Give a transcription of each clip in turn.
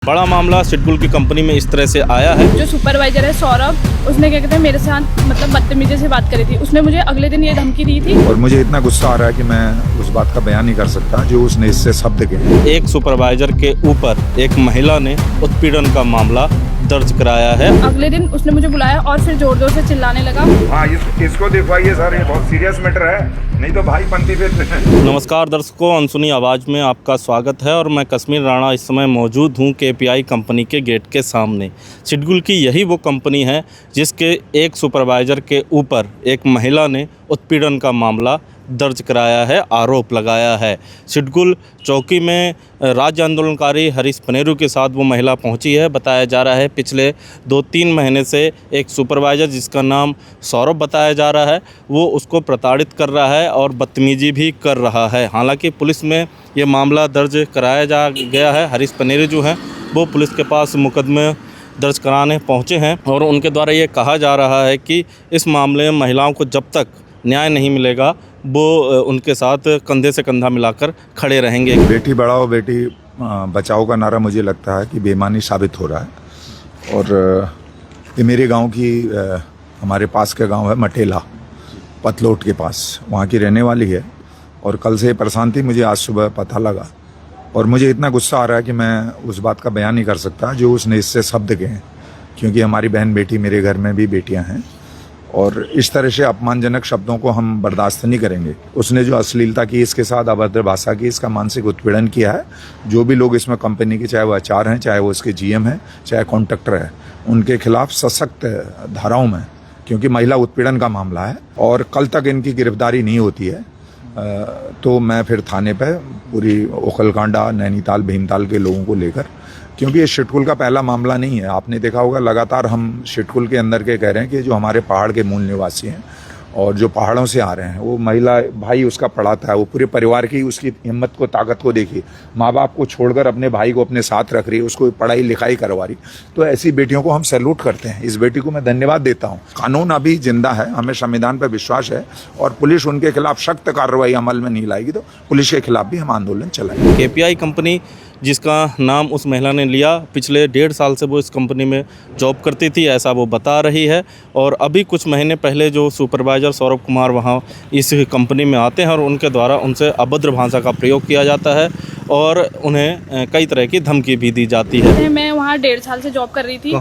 बड़ा मामला सिडकुल की कंपनी में इस तरह से आया है। जो सुपरवाइजर है सौरभ, उसने क्या कहते हैं मेरे साथ मतलब बदतमीजी से बात करी थी। उसने मुझे अगले दिन ये धमकी दी थी और मुझे इतना गुस्सा आ रहा है कि मैं उस बात का बयान नहीं कर सकता जो उसने इससे शब्द कहे। एक सुपरवाइजर के ऊपर एक महिला ने उत्पीड़न का मामला दर्ज कराया है। अगले दिन उसने मुझे बुलाया और फिर जोर जोर से चिल्लाने लगा। हाँ, इसको दिखवाइए सर, ये बहुत सीरियस मैटर है, नहीं तो भाई पंथी फिर। नमस्कार दर्शकों, अनसुनी आवाज़ में आपका स्वागत है और मैं कश्मीर राणा इस समय मौजूद हूँ केपीआई कंपनी के गेट के सामने। सिडकुल की यही वो कंपनी है जिसके एक सुपरवाइज़र के ऊपर एक महिला ने उत्पीड़न का मामला दर्ज कराया है, आरोप लगाया है। सिडकुल चौकी में राज्य आंदोलनकारी हरीश पनेरू के साथ वो महिला पहुंची है। बताया जा रहा है पिछले 2-3 महीने से एक सुपरवाइज़र जिसका नाम सौरभ बताया जा रहा है वो उसको प्रताड़ित कर रहा है और बदतमीजी भी कर रहा है। हालांकि पुलिस में ये मामला दर्ज कराया जा गया है। हरीश पनेरू जो हैं वो पुलिस के पास मुकदमे दर्ज कराने पहुँचे हैं और उनके द्वारा ये कहा जा रहा है कि इस मामले में महिलाओं को जब तक न्याय नहीं मिलेगा वो उनके साथ कंधे से कंधा मिलाकर खड़े रहेंगे। बेटी बढ़ाओ बेटी बचाओ का नारा मुझे लगता है कि बेईमानी साबित हो रहा है। और ये मेरे गांव की हमारे पास का गांव है मटेला, पतलोट के पास, वहाँ की रहने वाली है। और कल से परेशान थी, मुझे आज सुबह पता लगा और मुझे इतना गुस्सा आ रहा है कि मैं उस बात का बयान नहीं कर सकता जो उसने इससे शब्द कहे, क्योंकि हमारी बहन बेटी, मेरे घर में भी बेटियाँ हैं और इस तरह से अपमानजनक शब्दों को हम बर्दाश्त नहीं करेंगे। उसने जो अश्लीलता की, इसके साथ अभद्र भाषा की, इसका मानसिक उत्पीड़न किया है। जो भी लोग इसमें कंपनी के, चाहे वो एचआर हैं, चाहे वो इसके जीएम हैं, चाहे कॉन्ट्रैक्टर है, उनके खिलाफ सशक्त धाराओं में, क्योंकि महिला उत्पीड़न का मामला है और कल तक इनकी गिरफ्तारी नहीं होती है तो मैं फिर थाने पर पूरी ओखलकांडा, नैनीताल, भीमताल के लोगों को लेकर, क्योंकि ये सिडकुल का पहला मामला नहीं है। आपने देखा होगा लगातार हम सिडकुल के अंदर के कह रहे हैं कि जो हमारे पहाड़ के मूल निवासी हैं और जो पहाड़ों से आ रहे हैं, वो महिला भाई उसका पढ़ाता है, वो पूरे परिवार की उसकी हिम्मत को, ताकत को देखिए। माँ बाप को छोड़कर अपने भाई को अपने साथ रख रही है, उसको पढ़ाई लिखाई करवा रही। तो ऐसी बेटियों को हम सैल्यूट करते हैं। इस बेटी को मैं धन्यवाद देता हूँ। कानून अभी जिंदा है, हमें संविधान पर विश्वास है और पुलिस उनके खिलाफ सख्त कार्रवाई अमल में नहीं लाएगी तो पुलिस के खिलाफ भी हम आंदोलन चलाएंगे। केपीआई कंपनी जिसका नाम उस महिला ने लिया, पिछले 1.5 साल से वो इस कंपनी में जॉब करती थी, ऐसा वो बता रही है। और अभी कुछ महीने पहले जो सुपरवाइज़र सौरभ कुमार वहाँ इस कंपनी में आते हैं और उनके द्वारा उनसे अभद्र भाषा का प्रयोग किया जाता है और उन्हें कई तरह की धमकी भी दी जाती है। मैं वहाँ 1.5 साल से जॉब कर रही थी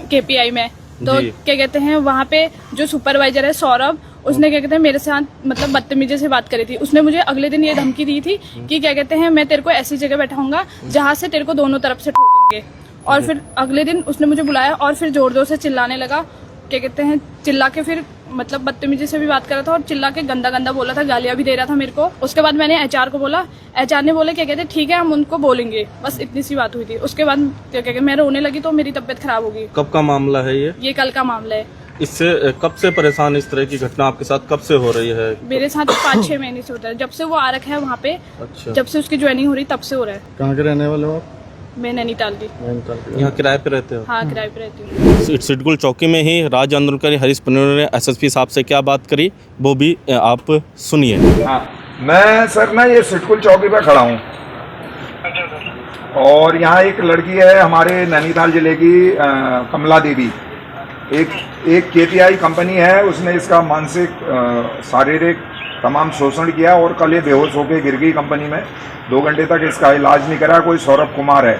केपीआई में। तो क्या कहते हैं वहाँ पे जो सुपरवाइजर है सौरभ, उसने क्या कहते हैं मेरे साथ मतलब बदतमीजी से बात करी थी। उसने मुझे अगले दिन ये धमकी दी थी कि क्या कहते हैं मैं तेरे को ऐसी जगह बैठाऊंगा जहाँ से तेरे को दोनों तरफ से ठोकेंगे। और फिर अगले दिन उसने मुझे बुलाया और फिर जोर जोर से चिल्लाने लगा। क्या कहते हैं चिल्ला के फिर मतलब बदतमीजी से भी बात कर रहा था और चिल्ला के गंदा गंदा बोला था, गालियां भी दे रहा था मेरे को। उसके बाद मैंने एचआर को बोला, एचआर ने बोले क्या कहते हैं ठीक है हम उनको बोलेंगे, बस इतनी सी बात हुई थी। उसके बाद क्या कहते मैं रोने लगी तो मेरी तबीयत खराब होगी। कब का मामला है ये कल का मामला है। इससे कब से परेशान, इस तरह की घटना आपके साथ कब से हो रही है? मेरे साथ 5-6 महीने से होता है, जब से वो आ रखा है वहाँ पे। अच्छा। जब से उसकी ज्वाइनिंग हो रही तब से हो रहा है। कहाँ के रहने वाले हो आप? मैं नैनीताल की। यहाँ किराए पे रहते हो? हाँ, किराए पे रहती हूँ। सिडकुल चौकी में ही राज्य आंदोलनकारी हरीश पनेरू ने एसएसपी साहब से क्या बात करी वो भी आप सुनिए। हाँ, मैं सर ना ये सिडकुल चौकी पे खड़ा हूँ और यहाँ एक लड़की है हमारे नैनीताल जिले की, कमला देवी। एक केपीआई कंपनी है, उसने इसका मानसिक, शारीरिक तमाम शोषण किया और कल ये बेहोश होकर गिर गई कंपनी में। 2 घंटे तक इसका इलाज नहीं करा। कोई सौरभ कुमार है,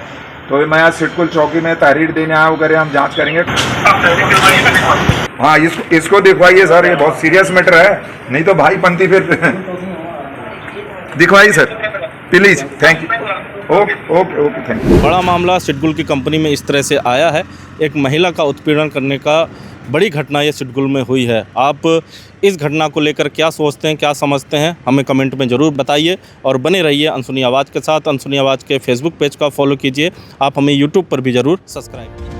तो मैं आज सिडकुल चौकी में तहरीर देने आया हूँ, करे हम जांच करेंगे। हाँ, इसको दिखवाइए सर, ये बहुत सीरियस मैटर है, नहीं तो भाई पंथी फिर। दिखवाइए sir please, thank you. Okay thank you. बड़ा मामला सिडकुल की कंपनी में इस तरह से आया है। एक महिला का उत्पीड़न करने का बड़ी घटना ये सिडकुल में हुई है। आप इस घटना को लेकर क्या सोचते हैं, क्या समझते हैं, हमें कमेंट में ज़रूर बताइए और बने रहिए अनसुनी आवाज़ के साथ। अनसुनी आवाज़ के फेसबुक पेज का फॉलो कीजिए। आप हमें यूट्यूब पर भी ज़रूर सब्सक्राइब कीजिए।